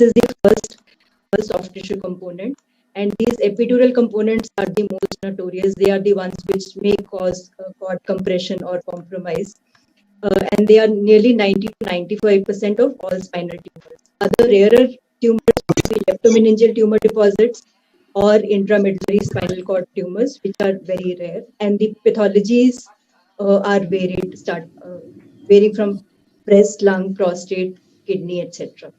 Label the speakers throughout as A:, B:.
A: this is the first soft tissue component. And these epidural components are the most notorious. They are the ones which may cause cord compression or compromise. And they are nearly 90 to 95% of all spinal tumors. Other rarer tumors would be leptomeningeal tumor deposits or intramedullary spinal cord tumors, which are very rare. And the pathologies are varying from breast, lung, prostate, kidney, etc.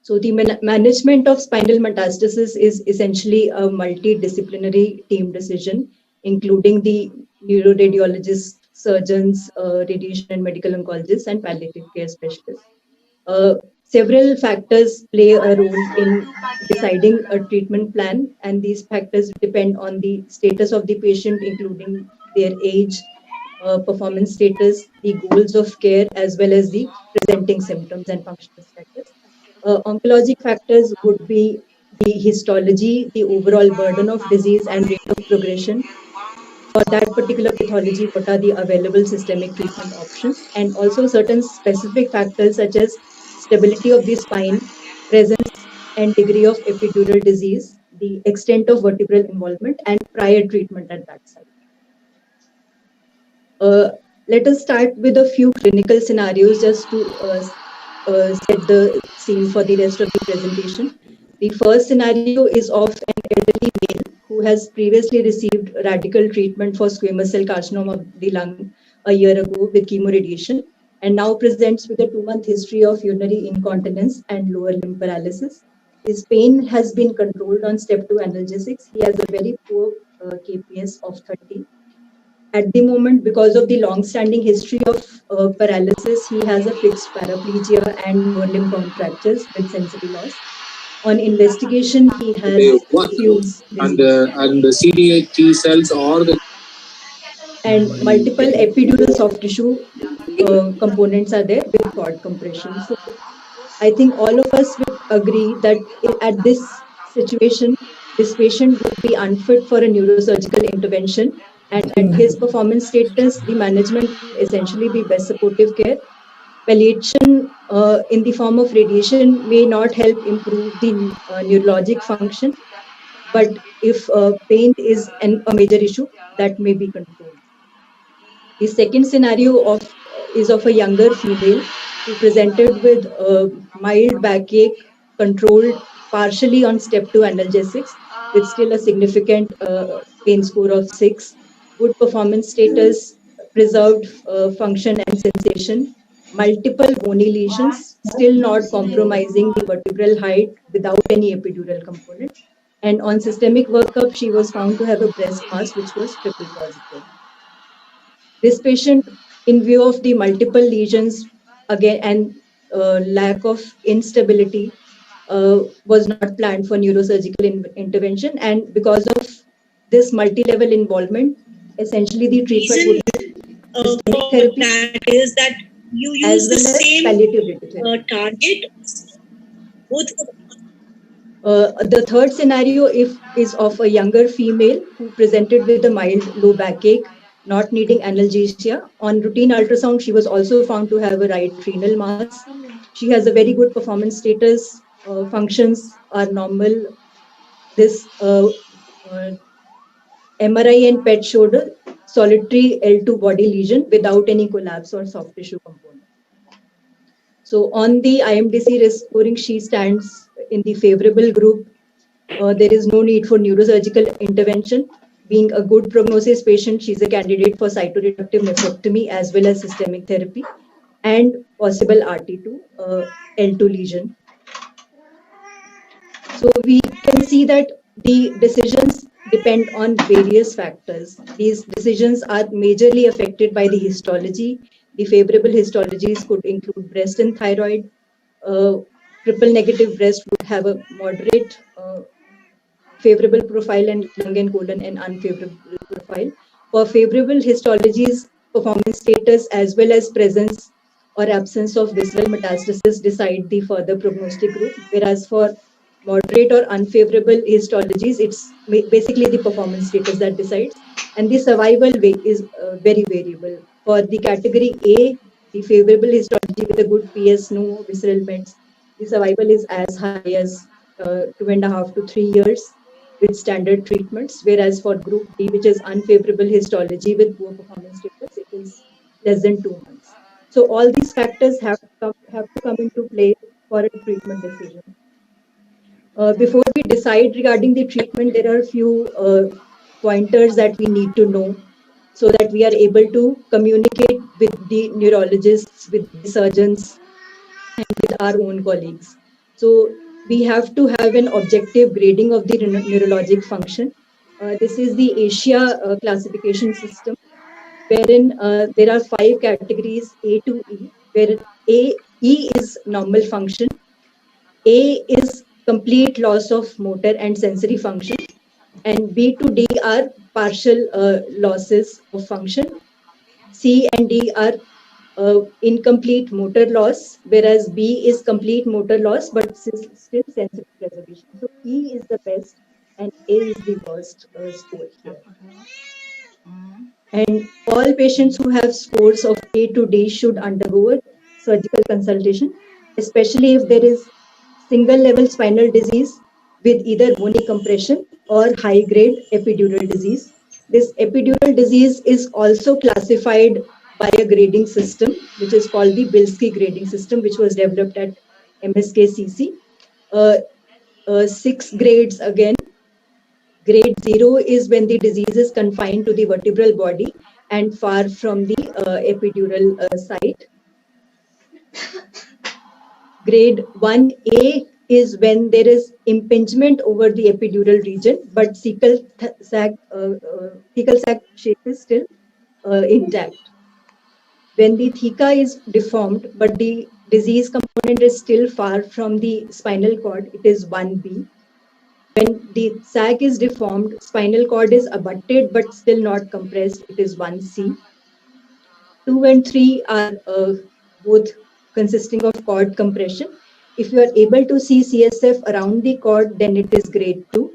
A: So the management of spinal metastasis is essentially a multidisciplinary team decision, including the neuroradiologists, surgeons, radiation and medical oncologists, and palliative care specialists. Several factors play a role in deciding a treatment plan, and these factors depend on the status of the patient, including their age, performance status, the goals of care, as well as the presenting symptoms and functional status. Oncologic factors would be the histology, the overall burden of disease, and rate of progression. For that particular pathology, what are the available systemic treatment options? And also certain specific factors such as stability of the spine, presence and degree of epidural disease, the extent of vertebral involvement, and prior treatment at that site. Let us start with a few clinical scenarios just to set the scene for the rest of the presentation. The first scenario is of an elderly male who has previously received radical treatment for squamous cell carcinoma of the lung a year ago with chemoradiation, and now presents with a 2-month history of urinary incontinence and lower limb paralysis. His pain has been controlled on step 2 analgesics. He has a very poor KPS of 30. At the moment, because of the long-standing history of paralysis, he has a fixed paraplegia and lower limb contractures with sensory loss. On investigation, he has diffuse disease.
B: And the CD8 T cells or the
A: and multiple epidural soft tissue components are there with cord compression. So I think all of us would agree that at this situation, this patient would be unfit for a neurosurgical intervention. And at his performance status, the management would essentially be best supportive care. Palliation in the form of radiation may not help improve the neurologic function. But if pain is a major issue, that may be controlled. The second scenario is of a younger female who presented with mild backache controlled partially on step 2 analgesics with still a significant pain score of 6, good performance status, preserved function and sensation, multiple bony lesions, still not compromising the vertebral height without any epidural component. And on systemic workup, she was found to have a breast mass which was triple positive. This patient, in view of the multiple lesions again and lack of instability, was not planned for neurosurgical intervention. And because of this multi-level involvement, essentially the treatment would be systemic therapy
C: that is that you use the same target.
A: The third scenario is of a younger female who presented with a mild low backache, not needing analgesia. On routine ultrasound, she was also found to have a right renal mass. She has a very good performance status. Functions are normal. This MRI and PET showed a solitary L2 body lesion without any collapse or soft tissue component. So on the IMDC risk scoring, she stands in the favorable group. There is no need for neurosurgical intervention. Being a good prognosis patient, she's a candidate for cytoreductive nephrectomy as well as systemic therapy and possible RT2 L2 lesion. So we can see that the decisions depend on various factors. These decisions are majorly affected by the histology. The favorable histologies could include breast and thyroid. Triple negative breast would have a moderate favorable profile, and lung and colon an unfavorable profile. For favorable histologies, performance status as well as presence or absence of visceral metastasis decide the further prognostic group, whereas for moderate or unfavorable histologies, it's basically the performance status that decides, and the survival rate is very variable. For the category A, the favorable histology with a good PS, no visceral mets, The survival is as high as 2.5 to 3 years with standard treatments, whereas for group D, which is unfavorable histology with poor performance status, it is less than 2 months. So all these factors have to come into play for a treatment decision. Before we decide regarding the treatment, there are a few pointers that we need to know so that we are able to communicate with the neurologists, with the surgeons, and with our own colleagues. So we have to have an objective grading of the neurologic function. This is the Asia classification system, wherein there are 5 categories A to E, where E is normal function, A is complete loss of motor and sensory function, and B to D are partial losses of function. C and D are incomplete motor loss, whereas B is complete motor loss but still sensory preservation. So E is the best and A is the worst score here. And all patients who have scores of A to D should undergo a surgical consultation, especially if there is single level spinal disease with either bony compression or high grade epidural disease. This epidural disease is also classified by a grading system, which is called the Bilski grading system, which was developed at MSKCC. 6 grades again. Grade 0 is when the disease is confined to the vertebral body and far from the epidural site. Grade 1A is when there is impingement over the epidural region, but cecal sac shape is still intact. When the theca is deformed, but the disease component is still far from the spinal cord, it is 1B. When the sac is deformed, spinal cord is abutted but still not compressed, it is 1C. 2 and 3 are both consisting of cord compression. If you are able to see CSF around the cord, then it is grade 2.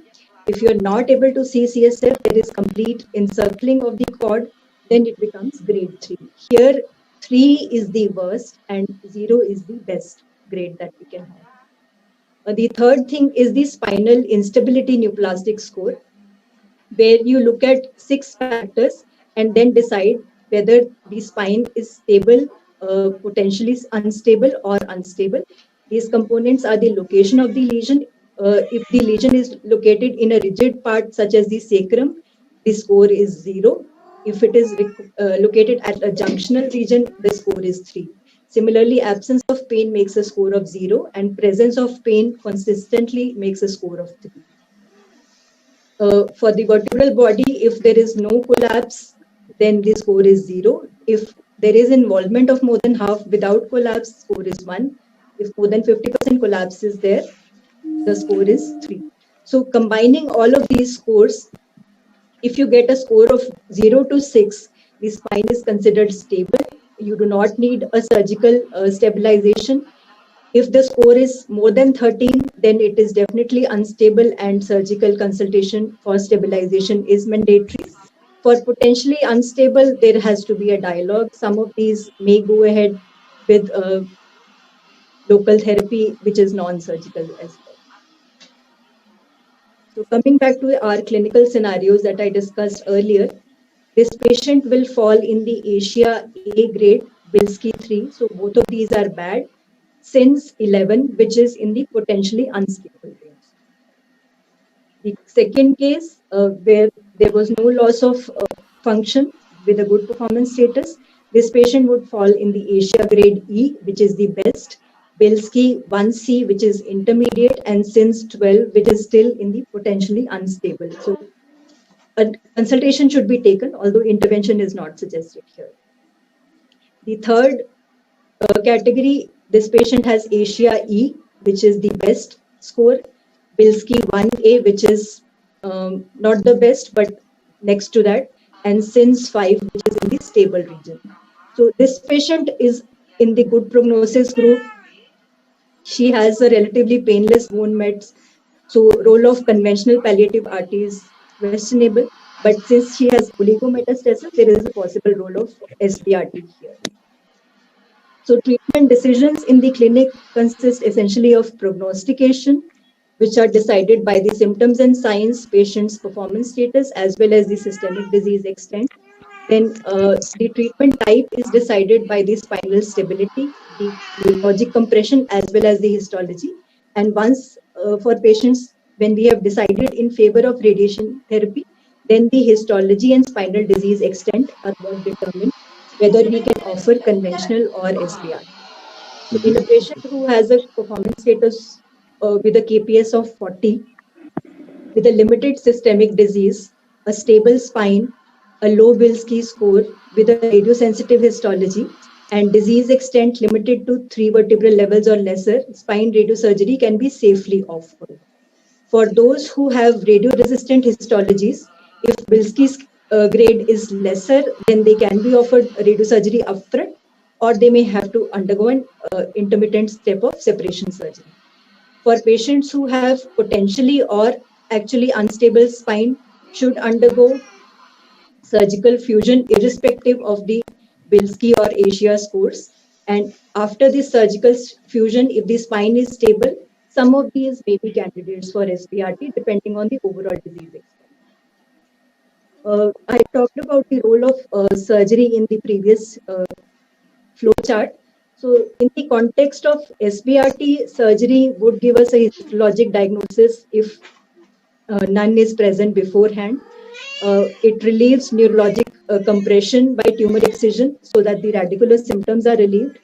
A: If you are not able to see CSF, there is complete encircling of the cord, then it becomes grade 3. Here, 3 is the worst and 0 is the best grade that we can have. The third thing is the spinal instability neoplastic score, where you look at 6 factors and then decide whether the spine is stable, potentially unstable or unstable. These components are the location of the lesion. If the lesion is located in a rigid part such as the sacrum, the score is 0. If it is located at a junctional region, the score is 3. Similarly, absence of pain makes a score of 0 and presence of pain consistently makes a score of 3. For the vertebral body, if there is no collapse, then the score is 0. If there is involvement of more than half without collapse, score is 1. If more than 50% collapse is there, the score is 3. So combining all of these scores, if you get a score of 0 to 6, the spine is considered stable. You do not need a surgical stabilization. If the score is more than 13, then it is definitely unstable and surgical consultation for stabilization is mandatory. For potentially unstable, there has to be a dialogue. Some of these may go ahead with local therapy, which is non-surgical as well. So coming back to our clinical scenarios that I discussed earlier, this patient will fall in the Asia A grade, Bilski 3. So both of these are bad. SINS 11, which is in the potentially unstable range. The second case, where there was no loss of function with a good performance status, this patient would fall in the Asia grade E, which is the best, Bilski 1C, which is intermediate, and SINS 12, which is still in the potentially unstable. So a consultation should be taken, although intervention is not suggested here. The third category, this patient has Asia E, which is the best score, Bilski 1A, which is not the best, but next to that, and SINS 5, which is in the stable region. So this patient is in the good prognosis group. She has a relatively painless bone mets. So role of conventional palliative RT is questionable, but since she has oligometastasis, there is a possible role of SBRT here. So treatment decisions in the clinic consist essentially of prognostication, which are decided by the symptoms and signs, patient's performance status, as well as the systemic disease extent. Then the treatment type is decided by the spinal stability, the neurologic compression, as well as the histology. And once for patients, when we have decided in favor of radiation therapy, then the histology and spinal disease extent are what determine whether we can offer conventional or SBR. So in a patient who has a performance status with a KPS of 40, with a limited systemic disease, a stable spine, a low Bilski score with a radiosensitive histology, and disease extent limited to 3 vertebral levels or lesser, spine radiosurgery can be safely offered. For those who have radio-resistant histologies, if Bilski's grade is lesser, then they can be offered radiosurgery upfront, or they may have to undergo an intermittent step of separation surgery. For patients who have potentially or actually unstable spine, should undergo surgical fusion irrespective of the Bilski or ASIA scores. And after this surgical fusion, if the spine is stable, some of these may be candidates for SBRT depending on the overall disease extent. I talked about the role of surgery in the previous flow chart. So in the context of SBRT, surgery would give us a histologic diagnosis if none is present beforehand. It relieves neurologic compression by tumor excision so that the radicular symptoms are relieved.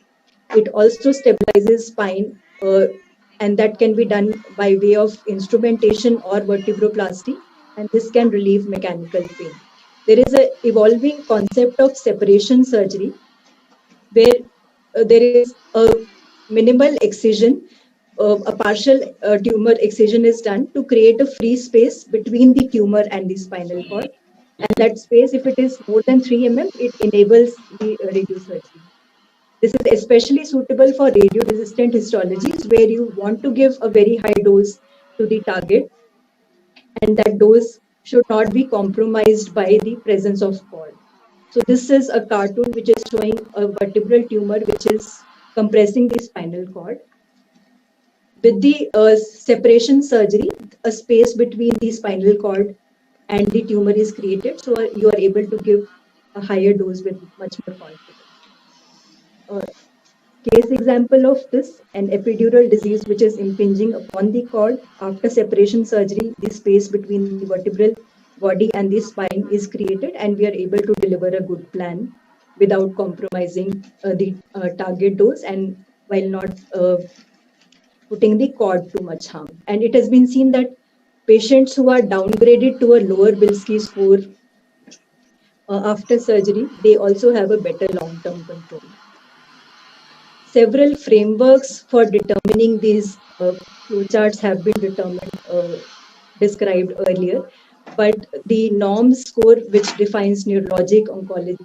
A: It also stabilizes spine, and that can be done by way of instrumentation or vertebroplasty, and this can relieve mechanical pain. There is an evolving concept of separation surgery where there is a minimal excision, a partial tumor excision is done to create a free space between the tumor and the spinal cord. And that space, if it is more than 3 mm, it enables the radiosurgery. This is especially suitable for radio-resistant histologies where you want to give a very high dose to the target, and that dose should not be compromised by the presence of cord. So this is a cartoon which is showing a vertebral tumor which is compressing the spinal cord. With the separation surgery, a space between the spinal cord and the tumor is created, so you are able to give a higher dose with much more confidence. Case example of this, an epidural disease which is impinging upon the cord. After separation surgery, the space between the vertebral body and the spine is created, and we are able to deliver a good plan without compromising the target dose and while not putting the cord too much harm. And it has been seen that patients who are downgraded to a lower Bilski score after surgery, they also have a better long-term control. Several frameworks for determining these flowcharts have been described earlier, but the NORMS score, which defines neurologic, oncologic,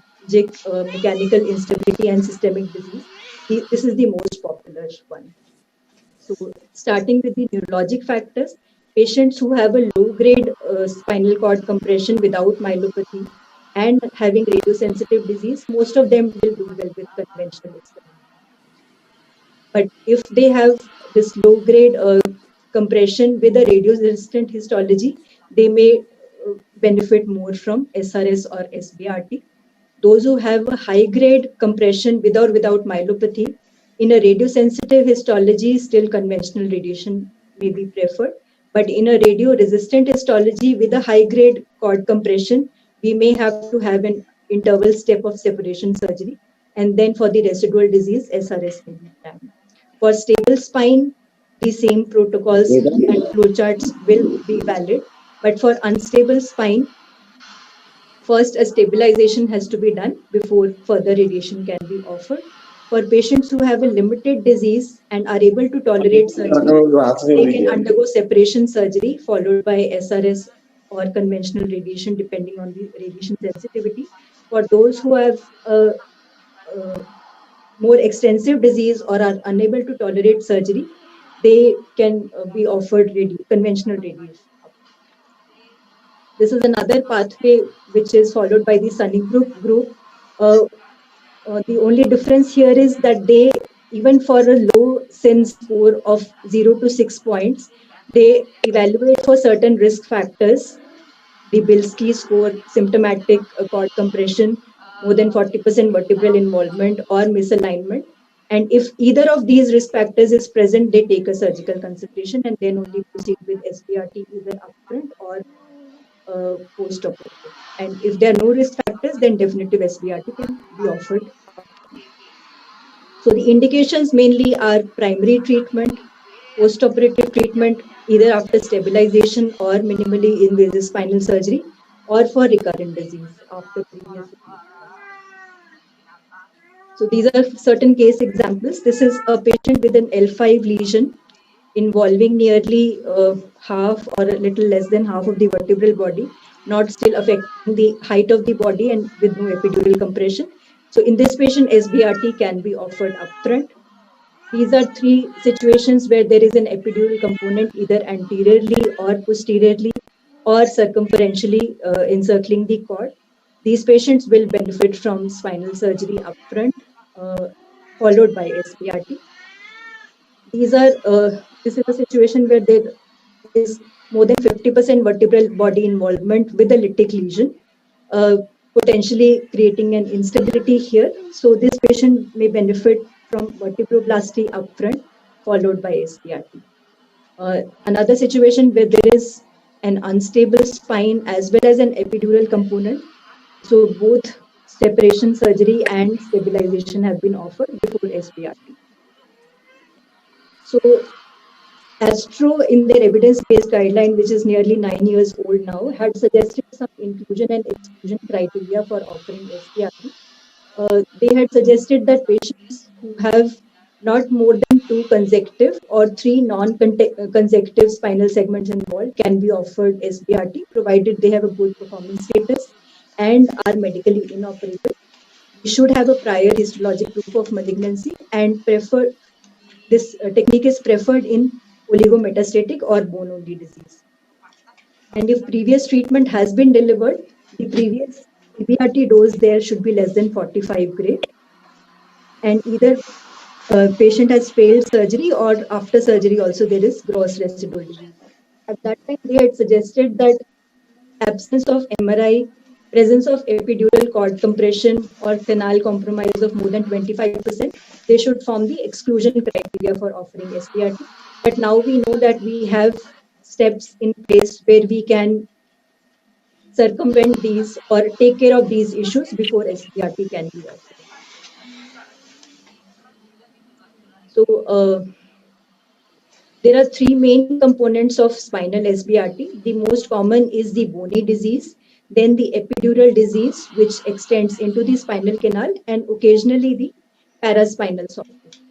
A: mechanical instability, and systemic disease, this is the most popular one. So starting with the neurologic factors, patients who have a low-grade spinal cord compression without myelopathy and having radiosensitive disease, most of them will do well with conventional experiment. But if they have this low-grade compression with a radio-resistant histology, they may benefit more from SRS or SBRT. Those who have a high-grade compression with or without myelopathy, in a radiosensitive histology, still conventional radiation may be preferred. But in a radio-resistant histology with a high-grade cord compression, we may have to have an interval step of separation surgery. And then for the residual disease, SRS may be done. For stable spine, the same protocols and flowcharts will be valid. But for unstable spine, first a stabilization has to be done before further radiation can be offered. For patients who have a limited disease and are able to tolerate surgery, they can undergo separation surgery followed by SRS or conventional radiation depending on the radiation sensitivity. For those who have more extensive disease or are unable to tolerate surgery, they can be offered conventional radiation. This is another pathway which is followed by the Sunnygroup group. The only difference here is that they, even for a low SIN score of 0 to 6 points, they evaluate for certain risk factors, the Bilski score, symptomatic cord compression, more than 40% vertebral involvement or misalignment. And if either of these risk factors is present, they take a surgical consideration and then only proceed with SBRT either upfront or post-operative. And if there are no risk factors, then definitive SBRT can be offered. So the indications mainly are primary treatment, post-operative treatment, either after stabilization or minimally invasive spinal surgery, or for recurrent disease after previous. So these are certain case examples. This is a patient with an L5 lesion involving nearly half or a little less than half of the vertebral body, not still affecting the height of the body and with no epidural compression. So in this patient, SBRT can be offered upfront. These are three situations where there is an epidural component either anteriorly or posteriorly or circumferentially encircling the cord. These patients will benefit from spinal surgery upfront, followed by SBRT. This is a situation where there is more than 50% vertebral body involvement with a lytic lesion, potentially creating an instability here. So this patient may benefit from vertebroplasty upfront, followed by SBRT. Another situation where there is an unstable spine as well as an epidural component. So both separation surgery and stabilization have been offered before SBRT. So Astro, in their evidence-based guideline, which is nearly 9 years old now, had suggested some inclusion and exclusion criteria for offering SBRT. They had suggested that patients who have not more than 2 consecutive or 3 non-consecutive spinal segments involved can be offered SBRT, provided they have a good performance status and are medically inoperable. They should have a prior histologic proof of malignancy and this technique is preferred in oligometastatic or bone-only disease. And if previous treatment has been delivered, the previous SBRT dose there should be less than 45 gray. And either patient has failed surgery or after surgery also there is gross residual disease. At that time, they had suggested that absence of MRI, presence of epidural cord compression or canal compromise of more than 25%, they should form the exclusion criteria for offering SBRT. But now we know that we have steps in place where we can circumvent these or take care of these issues before SBRT can be offered. So there are 3 main components of spinal SBRT. The most common is the bony disease, then the epidural disease, which extends into the spinal canal, and occasionally the paraspinal soft tissue.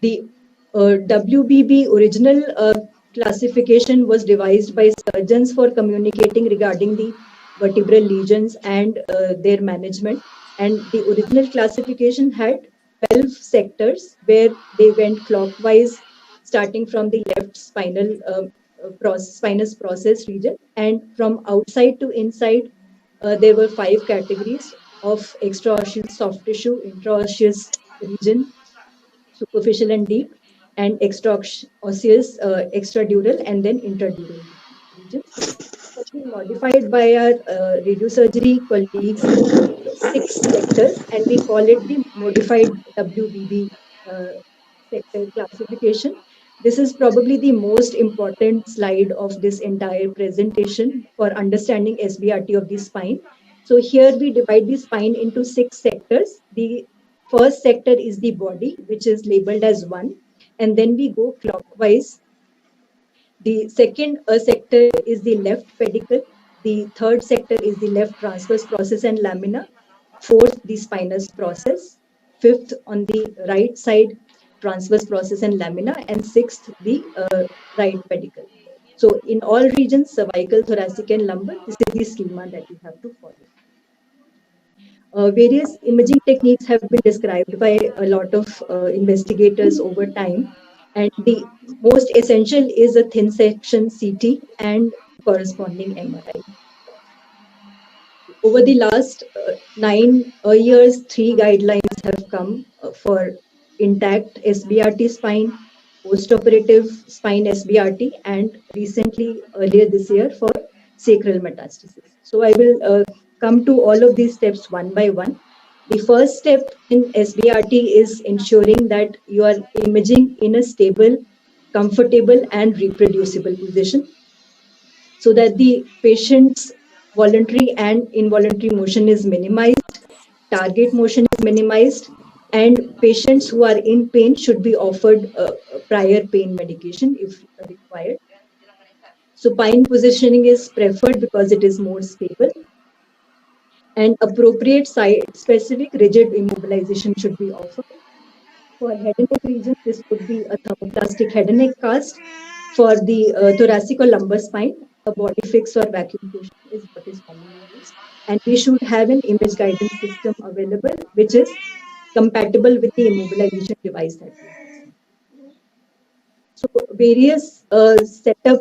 A: The WBB original classification was devised by surgeons for communicating regarding the vertebral lesions and their management. And the original classification had 12 sectors where they went clockwise, starting from the left spinous process region. And from outside to inside, there were 5 categories of extraosseous soft tissue, intraosseous region, superficial and deep, and extraosseous, extradural, and then interdural regions. Modified by our radiosurgery colleagues, 6 sectors, and we call it the modified WBB sector classification. This is probably the most important slide of this entire presentation for understanding SBRT of the spine. So here we divide the spine into 6 sectors. The first sector is the body, which is labeled as 1, and then we go clockwise. The second sector is the left pedicle. The third sector is the left transverse process and lamina. Fourth, the spinous process. Fifth, on the right side, transverse process and lamina. And sixth, the right pedicle. So in all regions, cervical, thoracic, and lumbar, this is the schema that you have to follow. Various imaging techniques have been described by a lot of investigators over time. And the most essential is a thin section CT and corresponding MRI. over the last 9 years, 3 guidelines have come for intact SBRT spine, post-operative spine SBRT, and recently, earlier this year, for sacral metastasis. So I will come to all of these steps one by one. The first step in SBRT is ensuring that you are imaging in a stable, comfortable, and reproducible position so that the patient's voluntary and involuntary motion is minimized, target motion is minimized, and patients who are in pain should be offered a prior pain medication if required. Supine positioning is preferred because it is more stable, and appropriate site-specific rigid immobilization should be offered. For head and neck region, this would be a thermoplastic head and neck cast. For the thoracic or lumbar spine, a body fix or vacuum cushion is what is commonly used. And we should have an image guidance system available, which is compatible with the immobilization device that we have. So various setup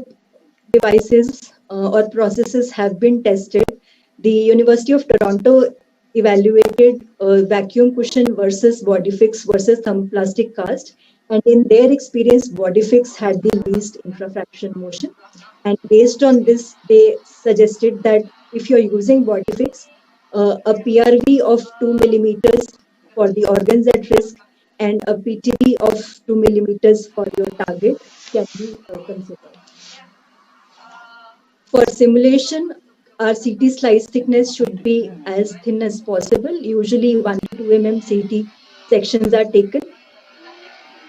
A: devices or processes have been tested. The University of Toronto evaluated vacuum cushion versus body fix versus thermoplastic cast. And in their experience, body fix had the least infrafraction motion. And based on this, they suggested that if you're using body fix, a PRV of 2 millimeters for the organs at risk and a PTV of 2 millimeters for your target can be considered. For simulation, our CT slice thickness should be as thin as possible. Usually 1 to 2 mm CT sections are taken.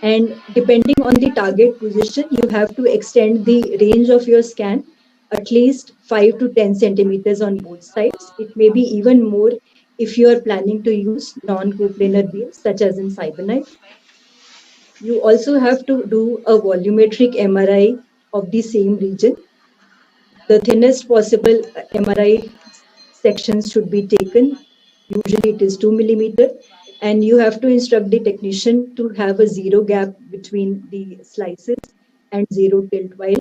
A: And depending on the target position, you have to extend the range of your scan at least 5 to 10 centimeters on both sides. It may be even more if you are planning to use non-coplanar beams, such as in CyberKnife. You also have to do a volumetric MRI of the same region. The thinnest possible MRI sections should be taken. Usually it is 2 millimeter. And you have to instruct the technician to have a zero gap between the slices and zero tilt while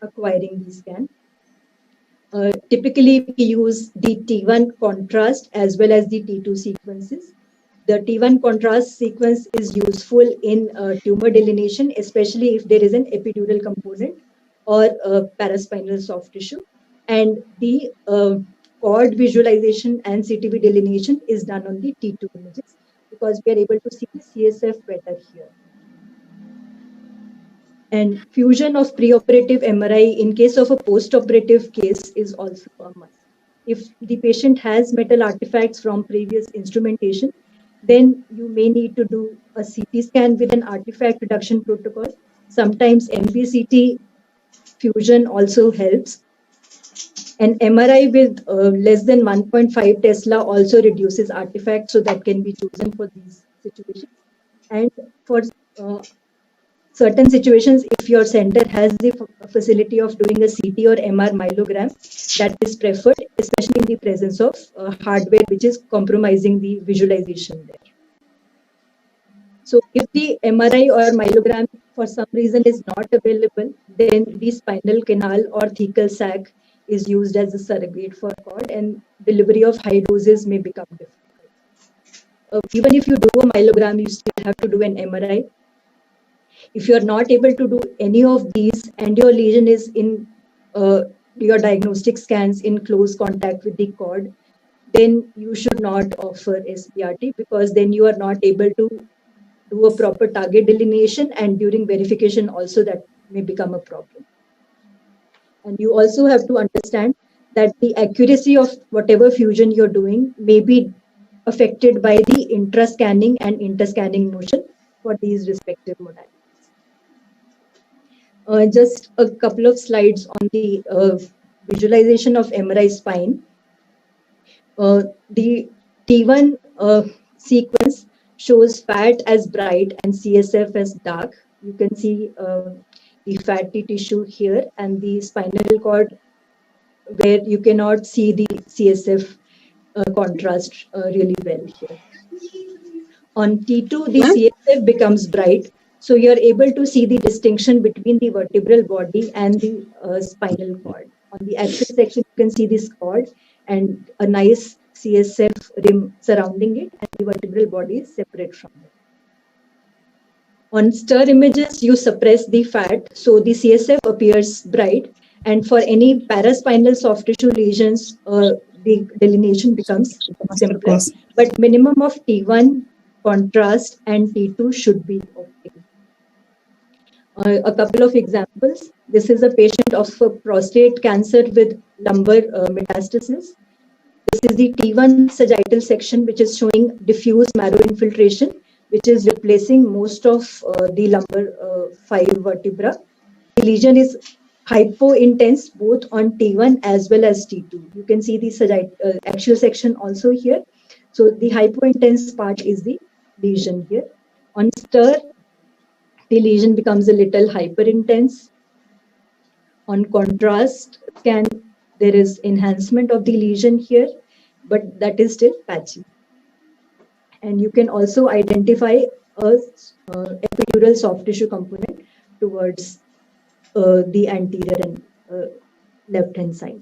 A: acquiring the scan. Typically, we use the T1 contrast as well as the T2 sequences. The T1 contrast sequence is useful in tumor delineation, especially if there is an epidural component or paraspinal soft tissue. And the cord visualization and CTV delineation is done on the T2 images because we are able to see the CSF better here. And fusion of preoperative MRI in case of a postoperative case is also a must. If the patient has metal artifacts from previous instrumentation, then you may need to do a CT scan with an artifact reduction protocol. Sometimes MPCT fusion also helps. An MRI with less than 1.5 Tesla also reduces artifacts, so that can be chosen for these situations. And for certain situations, if your center has the facility of doing a CT or MR myelogram, that is preferred, especially in the presence of hardware which is compromising the visualization there. So if the MRI or myelogram for some reason is not available, then the spinal canal or thecal sac is used as a surrogate for cord, and delivery of high doses may become difficult. Even if you do a myelogram, you still have to do an MRI. If you are not able to do any of these and your lesion is in your diagnostic scans in close contact with the cord, then you should not offer SBRT, because then you are not able to do a proper target delineation, and during verification also that may become a problem. And you also have to understand that the accuracy of whatever fusion you're doing may be affected by the intra-scanning and inter-scanning motion for these respective modalities. Just a couple of slides on the visualization of MRI spine. The T1 sequence shows fat as bright and CSF as dark. You can see the fatty tissue here and the spinal cord where you cannot see the CSF contrast really well here. On T2, the CSF becomes bright, so you're able to see the distinction between the vertebral body and the spinal cord. On the axial section, you can see this cord and a nice CSF rim surrounding it, and the vertebral body is separate from it. On stir images, you suppress the fat, so the CSF appears bright, and for any paraspinal soft tissue lesions, the delineation becomes simpler, but minimum of T1 contrast and T2 should be obtained. A couple of examples. This is a patient of prostate cancer with lumbar metastasis. This is the T1 sagittal section, which is showing diffuse marrow infiltration, which is replacing most of the lumbar 5 vertebra. The lesion is hypo-intense both on T1 as well as T2. You can see the axial section also here. So the hypo-intense part is the lesion here. On stir, the lesion becomes a little hyper-intense. On contrast scan, there is enhancement of the lesion here, but that is still patchy. And you can also identify a epidural soft tissue component towards the anterior and left-hand side.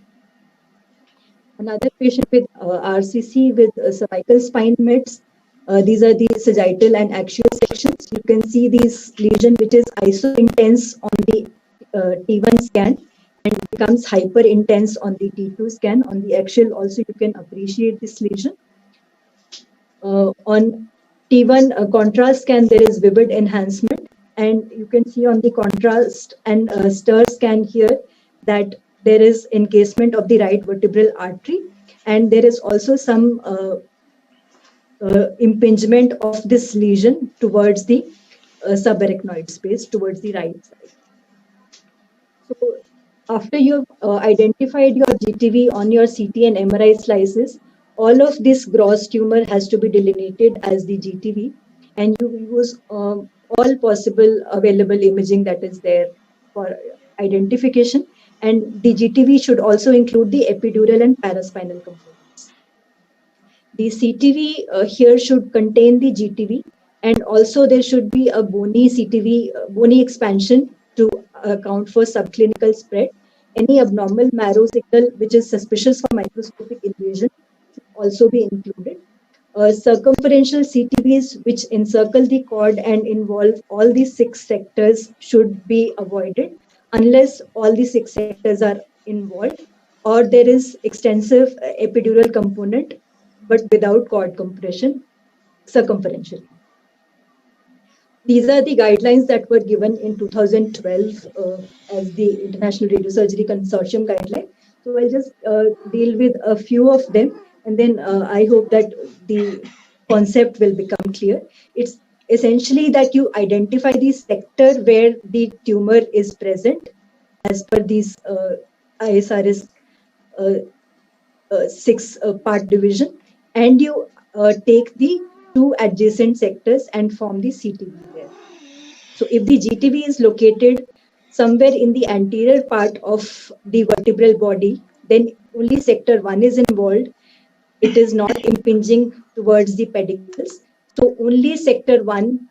A: Another patient with RCC with cervical spine mets. These are the sagittal and axial sections. You can see this lesion which is iso-intense on the T1 scan and becomes hyper-intense on the T2 scan. On the axial also you can appreciate this lesion. On T1 contrast scan, there is vivid enhancement, and you can see on the contrast and stir scan here that there is encasement of the right vertebral artery, and there is also some impingement of this lesion towards the subarachnoid space, towards the right side. So after you've identified your GTV on your CT and MRI slices, all of this gross tumor has to be delineated as the GTV, and you use all possible available imaging that is there for identification. And the GTV should also include the epidural and paraspinal components. The CTV here should contain the GTV, and also there should be a bony CTV, bony expansion to account for subclinical spread. Any abnormal marrow signal which is suspicious for microscopic invasion should also be included. Circumferential CTVs which encircle the cord and involve all the 6 sectors should be avoided unless all the 6 sectors are involved or there is extensive epidural component but without cord compression circumferentially. These are the guidelines that were given in 2012 as the International Radiosurgery Consortium guideline. So I'll just deal with a few of them, and then I hope that the concept will become clear. It's essentially that you identify the sector where the tumor is present as per these ISRS 6-part division, and you take the 2 adjacent sectors and form the CTV there. So if the GTV is located somewhere in the anterior part of the vertebral body, then only sector 1 is involved. It is not impinging towards the pedicles. So only sector 1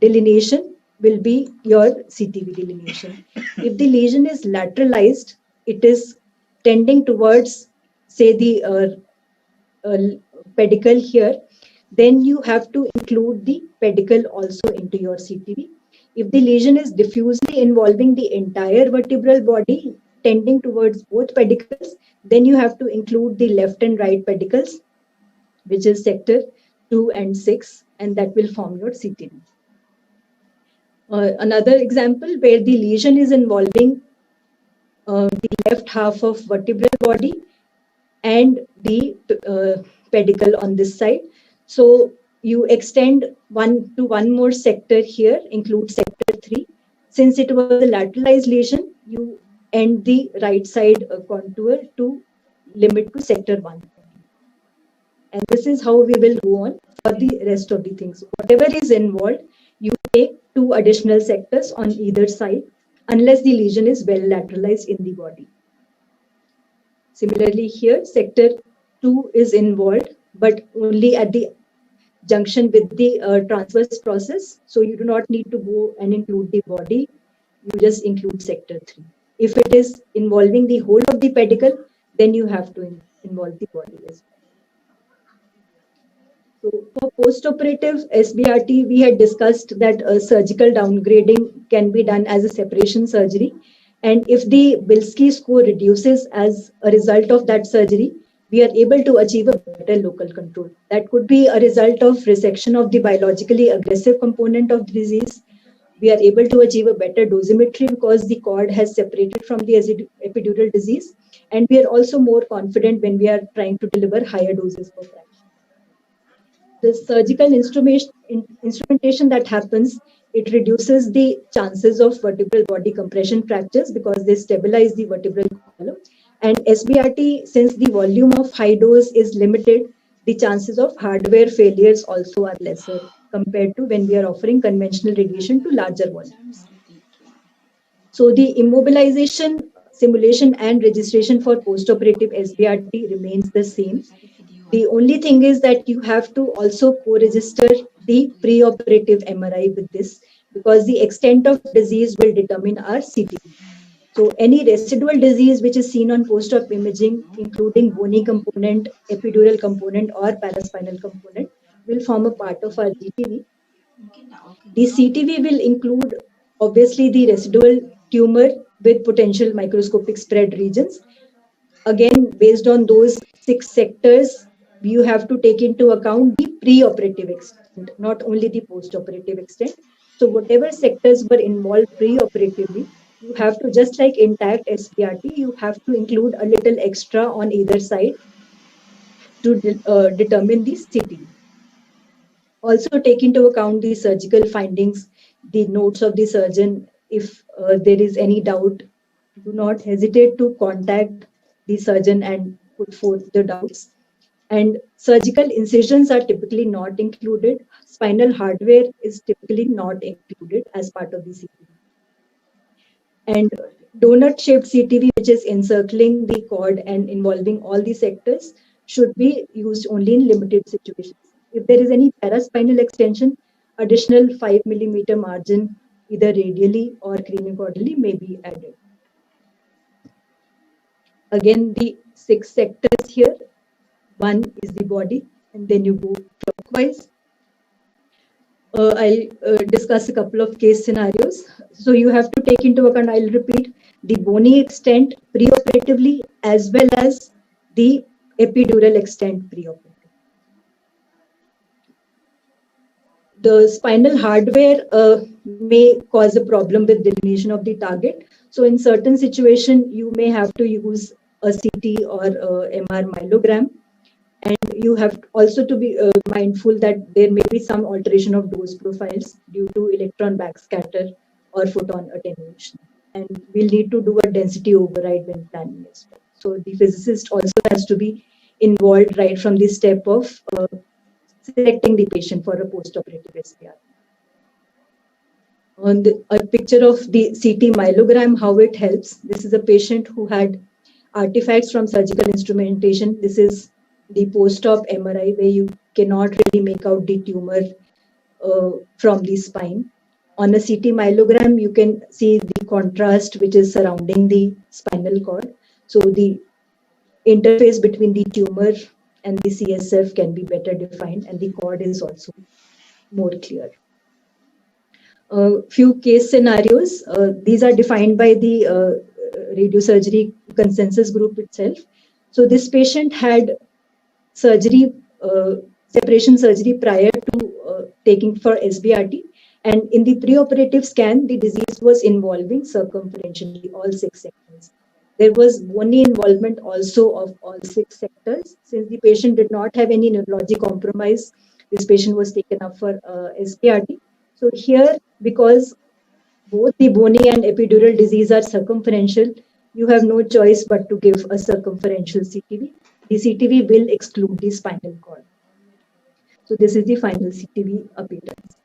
A: delineation will be your CTV delineation. If the lesion is lateralized, it is tending towards, say, the pedicle here, then you have to include the pedicle also into your CTV. If the lesion is diffusely involving the entire vertebral body, tending towards both pedicles, then you have to include the left and right pedicles, which is sector 2 and 6, and that will form your CTV. Another example where the lesion is involving the left half of vertebral body and the pedicle on this side. So you extend one more sector here, include sector 3. Since it was a lateralized lesion, you end the right side contour to limit to sector 1. And this is how we will go on for the rest of the things. Whatever is involved, you take 2 additional sectors on either side unless the lesion is well lateralized in the body. Similarly here, sector 2 is involved, but only at the junction with the transverse process. So you do not need to go and include the body. You just include sector 3. If it is involving the whole of the pedicle, then you have to involve the body as well. So for post-operative SBRT, we had discussed that surgical downgrading can be done as a separation surgery. And if the Bilski score reduces as a result of that surgery, we are able to achieve a better local control. That could be a result of resection of the biologically aggressive component of the disease. We are able to achieve a better dosimetry because the cord has separated from the epidural disease. And we are also more confident when we are trying to deliver higher doses per fraction. The surgical instrumentation that happens, it reduces the chances of vertebral body compression fractures because they stabilize the vertebral column. And SBRT, since the volume of high dose is limited, the chances of hardware failures also are lesser compared to when we are offering conventional radiation to larger volumes. So the immobilization, simulation and registration for post-operative SBRT remains the same. The only thing is that you have to also co-register the pre-operative MRI with this because the extent of disease will determine our CT. So any residual disease which is seen on post-op imaging, including bony component, epidural component or paraspinal component, will form a part of our GTV. The CTV will include obviously the residual tumor with potential microscopic spread regions. Again, based on those 6 sectors, you have to take into account the pre-operative extent, not only the post-operative extent. So whatever sectors were involved pre-operatively, you have to, just like intact SBRT, you have to include a little extra on either side to determine the CT. Also take into account the surgical findings, the notes of the surgeon. If there is any doubt, do not hesitate to contact the surgeon and put forth the doubts. And surgical incisions are typically not included. Spinal hardware is typically not included as part of the CTV. And donut-shaped CTV, which is encircling the cord and involving all the sectors, should be used only in limited situations. If there is any paraspinal extension, additional 5 millimeter margin, either radially or cranial-caudally, may be added. Again, the 6 sectors here. One is the body, and then you go clockwise. I'll discuss a couple of case scenarios. So you have to take into account, I'll repeat, the bony extent preoperatively as well as the epidural extent preoperatively. The spinal hardware may cause a problem with delineation of the target. So in certain situation, you may have to use a CT or a MR myelogram. And you have also to be mindful that there may be some alteration of dose profiles due to electron backscatter or photon attenuation. And we'll need to do a density override when planning as well. So the physicist also has to be involved right from the step of selecting the patient for a post-operative SBRT. On a picture of the CT myelogram, how it helps. This is a patient who had artifacts from surgical instrumentation. This is the post-op MRI where you cannot really make out the tumor from the spine. On a CT myelogram, you can see the contrast which is surrounding the spinal cord. So the interface between the tumor and the CSF can be better defined, and the cord is also more clear. Few case scenarios. These are defined by the radiosurgery consensus group itself. So this patient had surgery, separation surgery prior to taking for SBRT. And in the preoperative scan, the disease was involving circumferentially all 6 sectors. There was bony involvement also of all 6 sectors. Since the patient did not have any neurologic compromise, this patient was taken up for SBRT. So here, because both the bony and epidural disease are circumferential, you have no choice but to give a circumferential CTV. The CTV will exclude the spinal cord. So this is the final CTV appearance.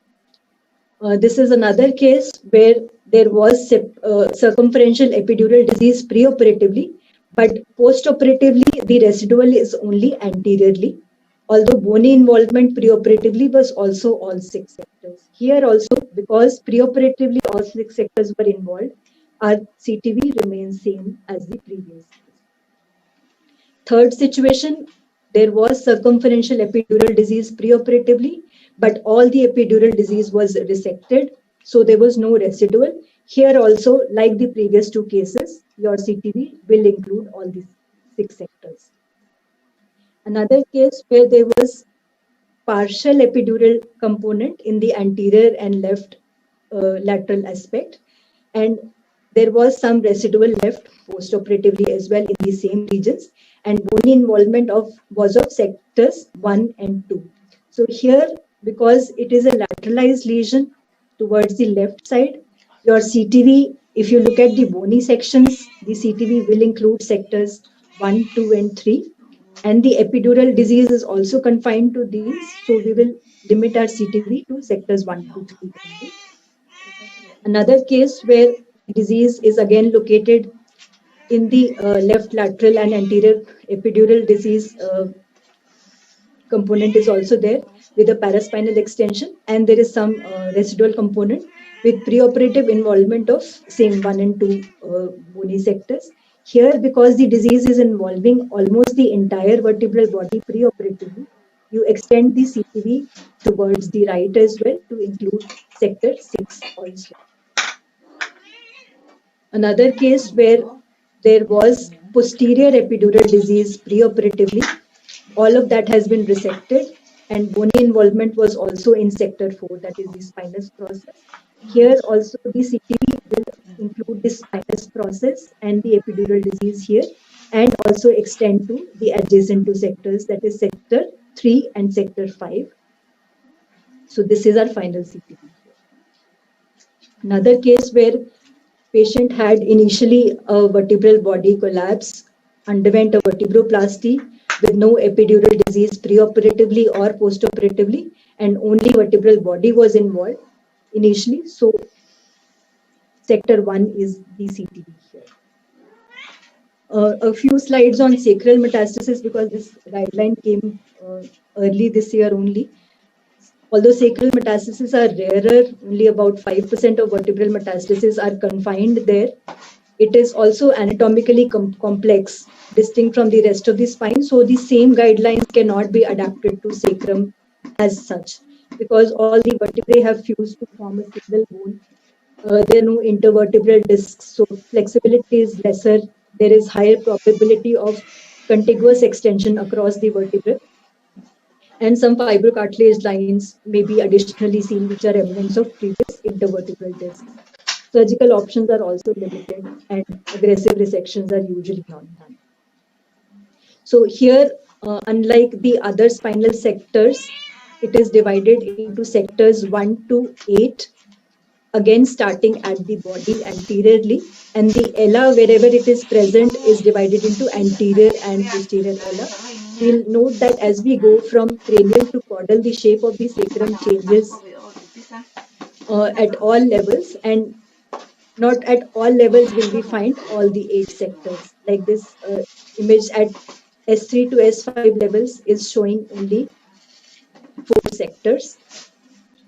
A: This is another case where there was circumferential epidural disease preoperatively, but postoperatively the residual is only anteriorly. Although bony involvement preoperatively was also all 6 sectors. Here also, because preoperatively all 6 sectors were involved, our CTV remains same as the previous case. third situation, there was circumferential epidural disease preoperatively, but all the epidural disease was resected, so there was no residual. Here also, like the previous two cases, your CTV will include all these 6 sectors. Another case where there was partial epidural component in the anterior and left lateral aspect, and there was some residual left postoperatively as well in the same regions, and bony involvement was of sectors 1 and 2. So here, because it is a lateralized lesion towards the left side, your CTV, if you look at the bony sections, the CTV will include sectors 1, 2, and 3. And the epidural disease is also confined to these, so we will limit our CTV to sectors 1, 2, 3 only. Another case where disease is again located in the left lateral and anterior epidural disease component is also there with a paraspinal extension, and there is some residual component with preoperative involvement of same 1 and 2 bony sectors. Here, because the disease is involving almost the entire vertebral body preoperatively, you extend the CTV towards the right as well to include sector 6 also. Another case where there was posterior epidural disease preoperatively, all of that has been resected, and bony involvement was also in sector 4, that is the spinous process. Here also the CTV will include the spinous process and the epidural disease here, and also extend to the adjacent 2 sectors, that is sector 3 and sector 5. So this is our final CTV. Another case where patient had initially a vertebral body collapse, underwent a vertebroplasty with no epidural disease preoperatively or postoperatively, and only vertebral body was involved initially. So sector 1 is the CTV here. A few slides on sacral metastasis, because this guideline came early this year only. Although sacral metastases are rarer, only about 5% of vertebral metastases are confined there. It is also anatomically complex, distinct from the rest of the spine. So the same guidelines cannot be adapted to sacrum as such, because all the vertebrae have fused to form a single bone. There are no intervertebral discs, so flexibility is lesser. There is higher probability of contiguous extension across the vertebrae. And some fibrocartilage lines may be additionally seen, which are remnants of previous intervertebral discs. Surgical options are also limited, and aggressive resections are usually not done. So here, unlike the other spinal sectors, it is divided into sectors 1 to 8, again starting at the body anteriorly, and the ella, wherever it is present, is divided into anterior and posterior ella. We'll note that as we go from cranial to caudal, the shape of the sacrum changes at all levels, and not at all levels will we find all the 8 sectors. Like this image at S3 to S5 levels is showing only 4 sectors.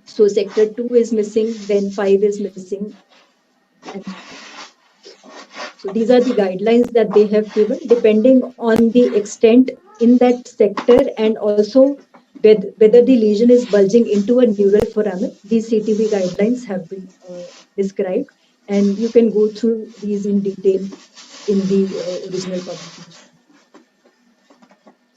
A: So sector 2 is missing, then 5 is missing. And so these are the guidelines that they have given, depending on the extent in that sector, and also whether the lesion is bulging into a neural foramen. These CTV guidelines have been described, and you can go through these in detail in the original publication.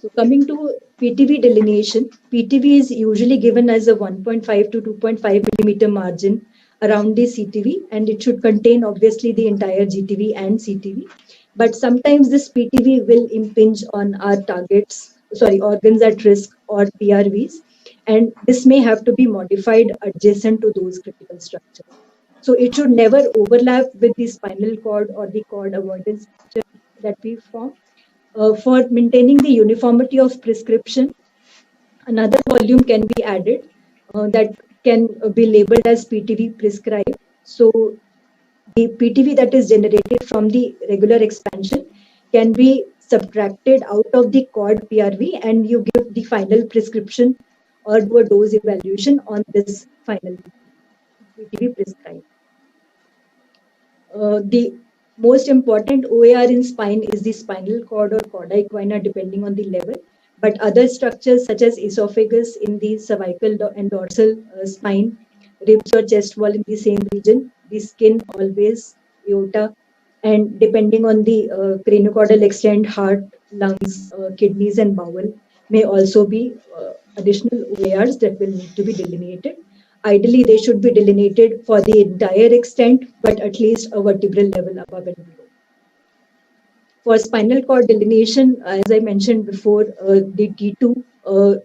A: So coming to PTV delineation, PTV is usually given as a 1.5 to 2.5 millimeter margin around the CTV, and it should contain obviously the entire GTV and CTV. But sometimes this PTV will impinge on our organs at risk, or PRVs, and this may have to be modified adjacent to those critical structures. So it should never overlap with the spinal cord or the cord avoidance structure that we form. For maintaining the uniformity of prescription, another volume can be added that can be labeled as PTV prescribed. So the PTV that is generated from the regular expansion can be subtracted out of the cord PRV, and you give the final prescription or do a dose evaluation on this final PTV prescribed. The Most important OAR in spine is the spinal cord or cauda equina, depending on the level. But other structures such as esophagus in the cervical and dorsal spine, ribs or chest wall in the same region, the skin always, aorta, and depending on the craniocaudal extent, heart, lungs, kidneys, and bowel may also be additional OARs that will need to be delineated. Ideally, they should be delineated for the entire extent, but at least a vertebral level above and below. For spinal cord delineation, as I mentioned before, the T2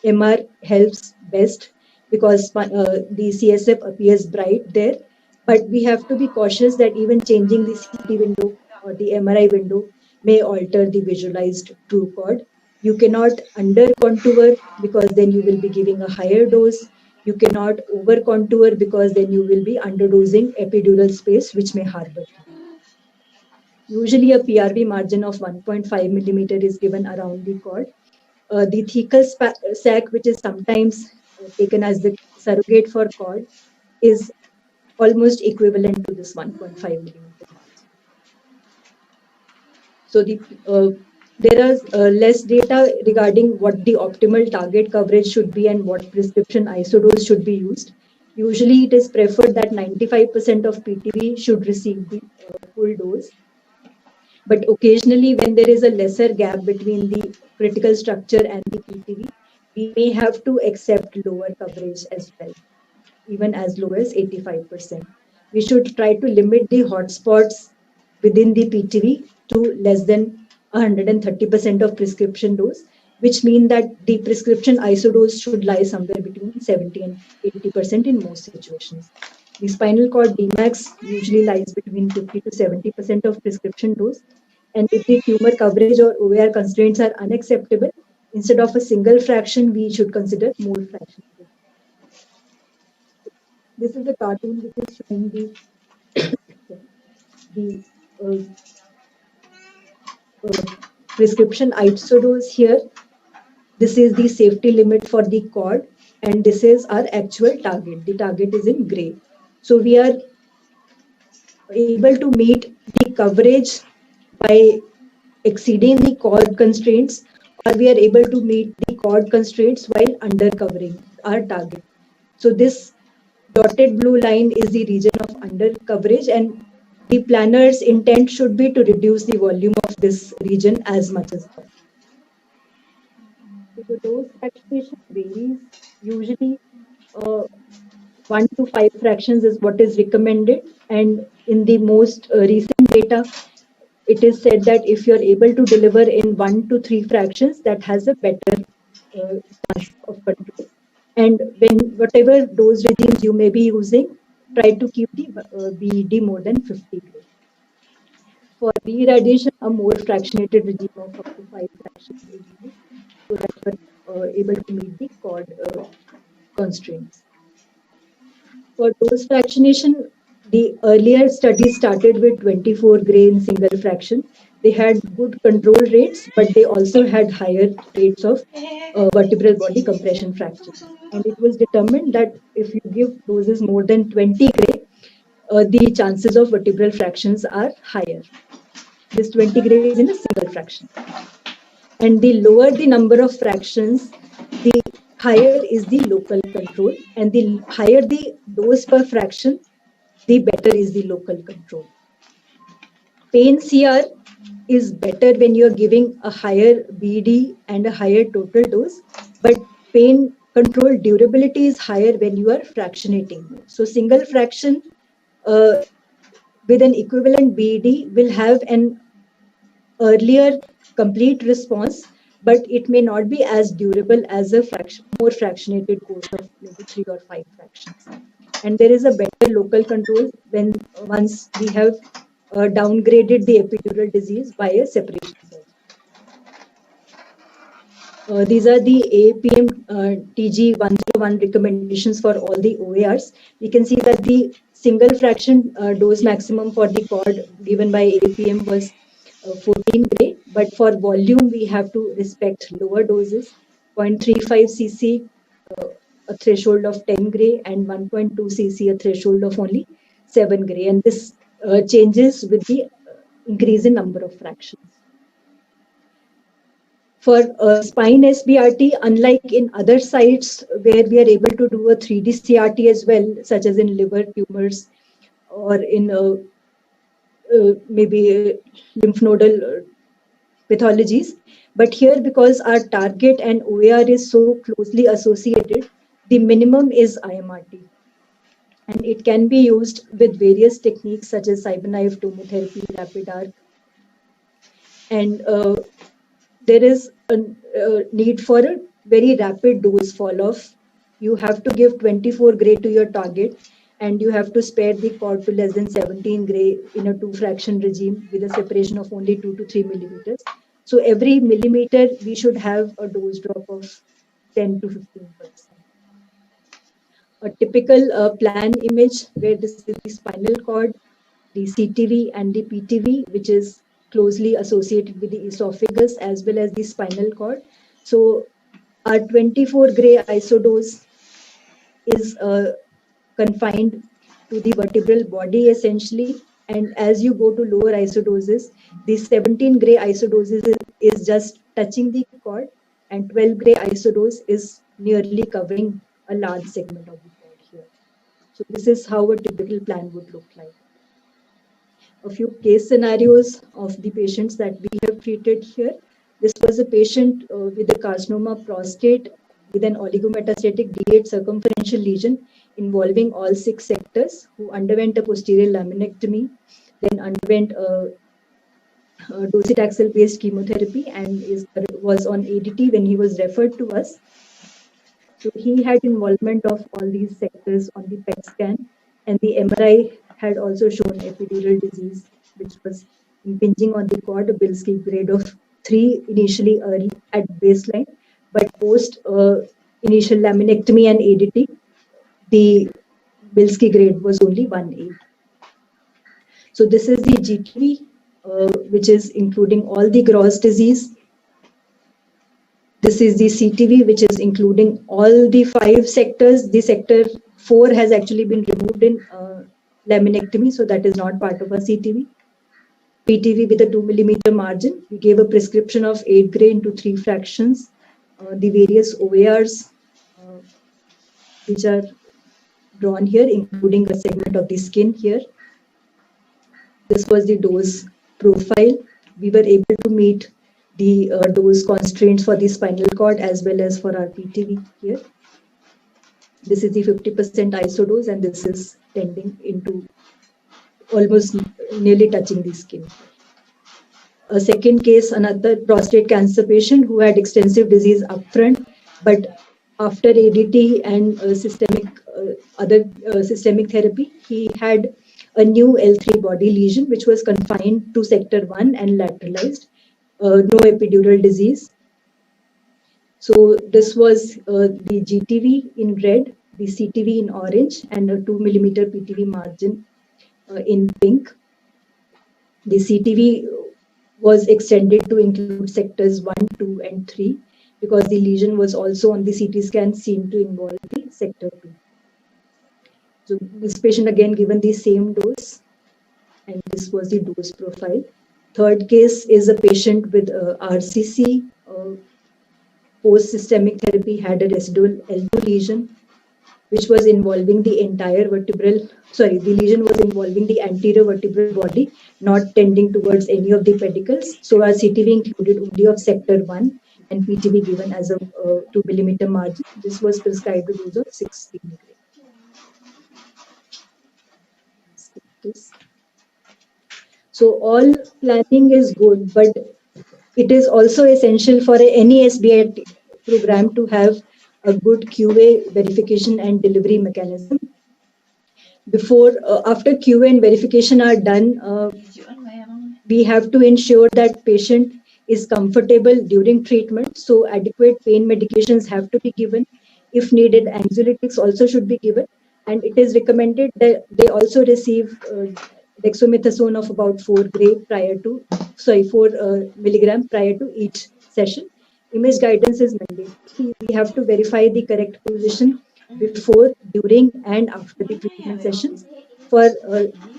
A: MR helps best because the CSF appears bright there. But we have to be cautious that even changing the CT window or the MRI window may alter the visualized true cord. You cannot under contour because then you will be giving a higher dose. You cannot over contour because then you will be underdosing epidural space, which may harbor. Usually a PRV margin of 1.5 millimeter is given around the cord. The thecal sac, which is sometimes taken as the surrogate for cord, is almost equivalent to this 1.5 millimeter margin. So there is less data regarding what the optimal target coverage should be and what prescription isodose should be used. Usually it is preferred that 95% of PTV should receive the full dose. But occasionally, when there is a lesser gap between the critical structure and the PTV, we may have to accept lower coverage as well, even as low as 85%. We should try to limit the hotspots within the PTV to less than 130% of prescription dose, which means that the prescription isodose should lie somewhere between 70 and 80% in most situations. The spinal cord Dmax usually lies between 50 to 70% of prescription dose. And if the tumor coverage or OAR constraints are unacceptable, instead of a single fraction, we should consider more fractions. This is a cartoon which is showing the prescription isodose here. This is the safety limit for the cord, and this is our actual target. The target is in gray. So we are able to meet the coverage by exceeding the cord constraints, or we are able to meet the cord constraints while undercovering our target. So this dotted blue line is the region of under coverage, and the planner's intent should be to reduce the volume of this region as much as possible. So the dose fractionation varies. Usually 1 to 5 fractions is what is recommended, and in the most recent data, it is said that if you're able to deliver in 1 to 3 fractions, that has a better chance of control. And when whatever dose regimes you may be using, try to keep the BED more than 50 gray. For re-irradiation, a more fractionated regime of up to 5 fractions is used so that we're able to meet the cord constraints. For dose fractionation, the earlier study started with 24 gray in single fraction. They had good control rates, but they also had higher rates of vertebral body compression fractures. And it was determined that if you give doses more than 20 gray, the chances of vertebral fractions are higher. This 20 gray is in a single fraction. And the lower the number of fractions, the higher is the local control, and the higher the dose per fraction, the better is the local control. Pain CR is better when you're giving a higher BD and a higher total dose, but pain control durability is higher when you are fractionating. So single fraction with an equivalent BD will have an earlier complete response, but it may not be as durable as a more fractionated course of maybe 3 or 5 fractions. And there is a better local control when once we have downgraded the epidural disease by a separation surgery. These are the AAPM TG 101 recommendations for all the OARs. We can see that the single fraction dose maximum for the cord given by AAPM was 14 gray, but for volume we have to respect lower doses, 0.35 cc a threshold of 10 gray and 1.2 cc a threshold of only 7 gray, and this changes with the increase in number of fractions. For spine SBRT, unlike in other sites where we are able to do a 3D CRT as well, such as in liver tumors or in maybe lymph nodal pathologies, but here because our target and OAR is so closely associated, the minimum is IMRT. And it can be used with various techniques such as CyberKnife, tomotherapy, rapid arc. And there is a need for a very rapid dose fall off. You have to give 24 gray to your target, and you have to spare the cord to less than 17 gray in a 2-fraction regime with a separation of only 2 to 3 millimeters. So every millimeter, we should have a dose drop of 10 to 15%. A typical plan image where this is the spinal cord, the CTV and the PTV, which is closely associated with the esophagus as well as the spinal cord. So our 24 gray isodose is confined to the vertebral body essentially. And as you go to lower isodoses, the 17 gray isodoses is just touching the cord, and 12 gray isodose is nearly covering a large segment of the cord here. So this is how a typical plan would look like. A few case scenarios of the patients that we have treated here. This was a patient with a carcinoma prostate with an oligometastatic D8 circumferential lesion involving all 6 sectors, who underwent a posterior laminectomy, then underwent docetaxel-based chemotherapy, and was on ADT when he was referred to us. So he had involvement of all these sectors on the PET scan, and the MRI had also shown epidural disease, which was impinging on the cord, a Bilski grade of 3 initially early at baseline, but post initial laminectomy and ADT, the Bilski grade was only 1A. So this is the GTV, which is including all the Gros disease. This is the CTV, which is including all the 5 sectors. The sector 4 has actually been removed in laminectomy, so that is not part of a CTV. PTV with a 2 millimeter margin. We gave a prescription of 8 gray into 3 fractions. The various OARs, which are drawn here, including a segment of the skin here. This was the dose profile. We were able to meet the dose constraints for the spinal cord as well as for our PTV here. This is the 50% isodose, and this is tending into almost nearly touching the skin. A second case, another prostate cancer patient who had extensive disease upfront, but after ADT and systemic therapy, he had a new L3 body lesion, which was confined to sector 1 and lateralized. No epidural disease. So this was the GTV in red, the CTV in orange, and a 2 millimeter PTV margin in pink. The CTV was extended to include sectors 1, 2, and 3 because the lesion was also on the CT scan seen to involve the sector 2. So this patient again given the same dose, and this was the dose profile. Third case is a patient with RCC, post-systemic therapy, had a residual L2 lesion, which was involving the entire the lesion was involving the anterior vertebral body, not tending towards any of the pedicles. So our CTV included only of sector 1 and PTV given as a 2 millimeter margin. This was prescribed a dose of 16 gray. So all planning is good, but it is also essential for any SBI program to have a good QA verification and delivery mechanism. After QA and verification are done, we have to ensure that patient is comfortable during treatment. So adequate pain medications have to be given. If needed, anxiolytics also should be given. And it is recommended that they also receive dexamethasone of about 4 milligram prior to each session. Image guidance is mandatory. We have to verify the correct position before, during, and after the treatment sessions. For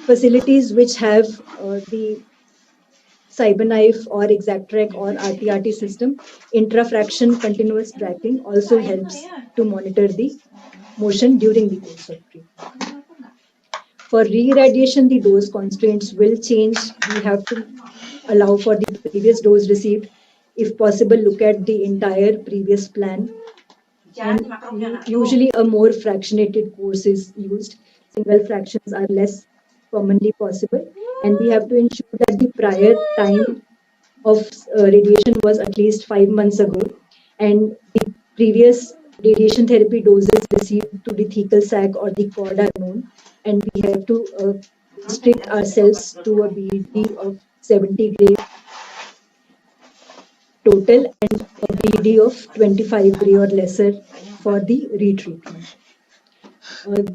A: facilities which have the CyberKnife or Exactrack or RTRT system, intrafraction continuous tracking also helps to monitor the motion during the course of treatment. For re-irradiation, the dose constraints will change. We have to allow for the previous dose received. If possible, look at the entire previous plan. And usually a more fractionated course is used. Single fractions are less commonly possible. And we have to ensure that the prior time of radiation was at least 5 months ago. And the previous radiation therapy doses received to the thecal sac or the cord are known. And we have to restrict ourselves to a BED of 70 gray total and a BED of 25 gray or lesser for the retreatment.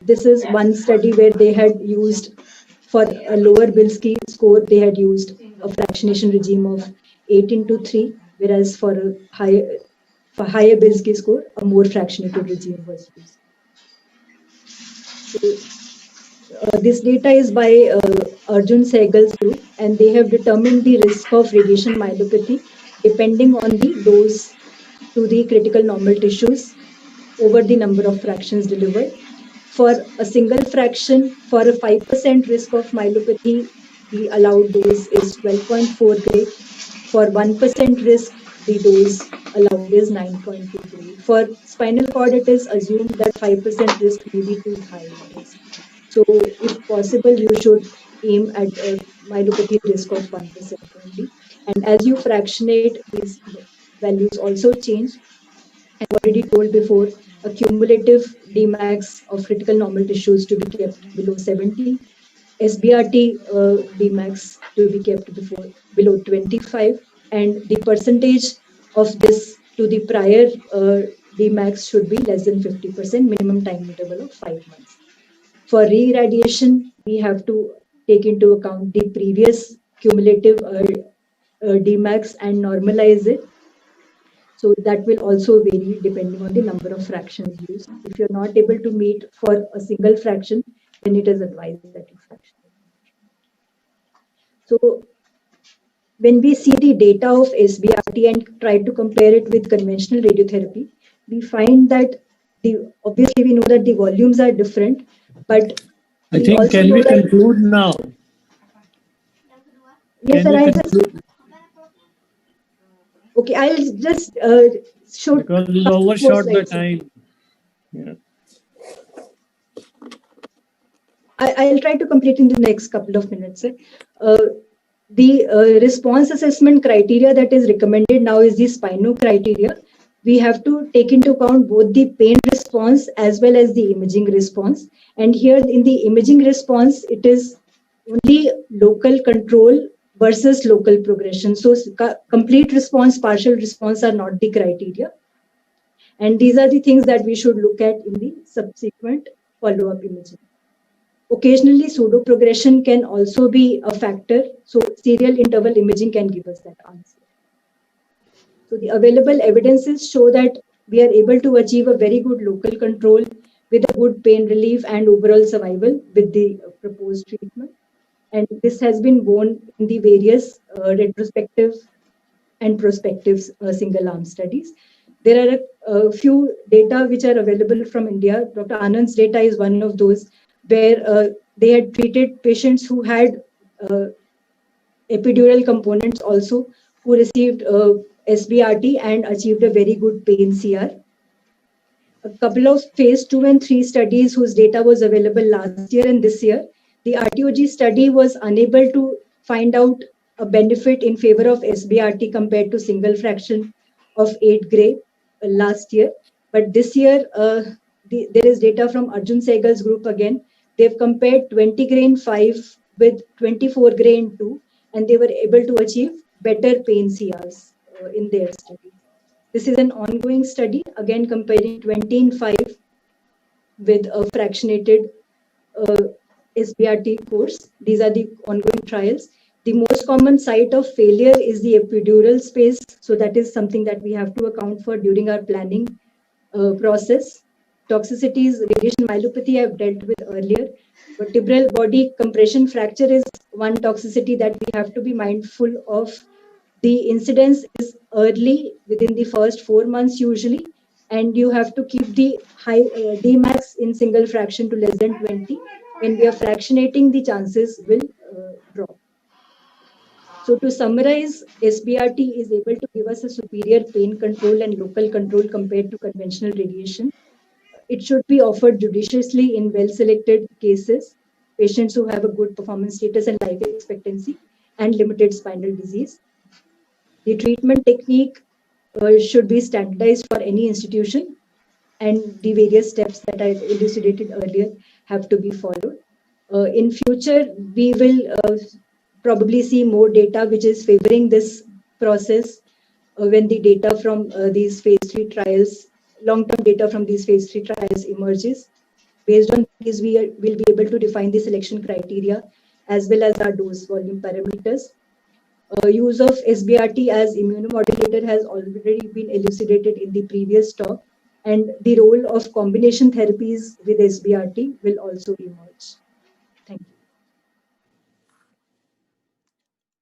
A: This is one study where they had used, for a lower Bilski score, they had used a fractionation regime of 8:3, whereas for a higher Bilski score, a more fractionated regime was used. So, this data is by Arjun Sehgal's group, and they have determined the risk of radiation myelopathy depending on the dose to the critical normal tissues over the number of fractions delivered. For a single fraction, for a 5% risk of myelopathy, the allowed dose is 12.4 gray. For 1% risk, the dose allowed is 9.2 gray. For spinal cord, it is assumed that 5% risk may be too high. So if possible, you should aim at a myelopathy risk of 1% only. And as you fractionate, these values also change. I've already told before, a cumulative Dmax of critical normal tissues to be kept below 70, SBRT Dmax to be kept below 25, and the percentage of this to the prior Dmax should be less than 50%, minimum time interval of 5 months. For re-irradiation, we have to take into account the previous cumulative Dmax and normalize it. So that will also vary depending on the number of fractions used. If you're not able to meet for a single fraction, then it is advised that you fractionate. So when we see the data of SBRT and try to compare it with conventional radiotherapy, we find that obviously we know that the volumes are different, but
D: I think can we conclude now?
A: Yes, sir. Okay, I'll just show.
D: Because we've overshot the time. Yeah.
A: I'll try to complete in the next couple of minutes. The response assessment criteria that is recommended now is the SPINO criteria. We have to take into account both the pain response as well as the imaging response. And here in the imaging response, it is only local control versus local progression. So complete response, partial response are not the criteria. And these are the things that we should look at in the subsequent follow-up imaging. Occasionally, pseudo-progression can also be a factor. So serial interval imaging can give us that answer. So the available evidences show that we are able to achieve a very good local control with a good pain relief and overall survival with the proposed treatment. And this has been borne in the various retrospective and prospective single-arm studies. There are a few data which are available from India. Dr. Anand's data is one of those where they had treated patients who had epidural components also, who received SBRT and achieved a very good pain CR. A couple of phase 2 and 3 studies whose data was available last year and this year. The RTOG study was unable to find out a benefit in favor of SBRT compared to single fraction of 8 gray last year. But this year, there is data from Arjun Sehgal's group again. They've compared 20 gray in 5 with 24 gray in 2, and they were able to achieve better pain CRs in their study. This is an ongoing study, again comparing 20 in 5 with a fractionated SBRT course. These are the ongoing trials. The most common site of failure is the epidural space. So that is something that we have to account for during our planning process. toxicities, radiation myelopathy I've dealt with earlier. Vertebral body compression fracture is one toxicity that we have to be mindful of. The incidence is early, within the first 4 months usually, and you have to keep the high Dmax in single fraction to less than 20. When we are fractionating, the chances will drop. So to summarize, SBRT is able to give us a superior pain control and local control compared to conventional radiation. It should be offered judiciously in well-selected cases, patients who have a good performance status and life expectancy and limited spinal disease. The treatment technique should be standardized for any institution, and the various steps that I elucidated earlier have to be followed. In future, we will probably see more data which is favoring this process when the data from these phase 3 trials, long-term data from these phase 3 trials emerges. Based on these, we will be able to define the selection criteria as well as our dose volume parameters. Use of SBRT as immunomodulator has already been elucidated in the previous talk, and the role of combination therapies with SBRT will also emerge.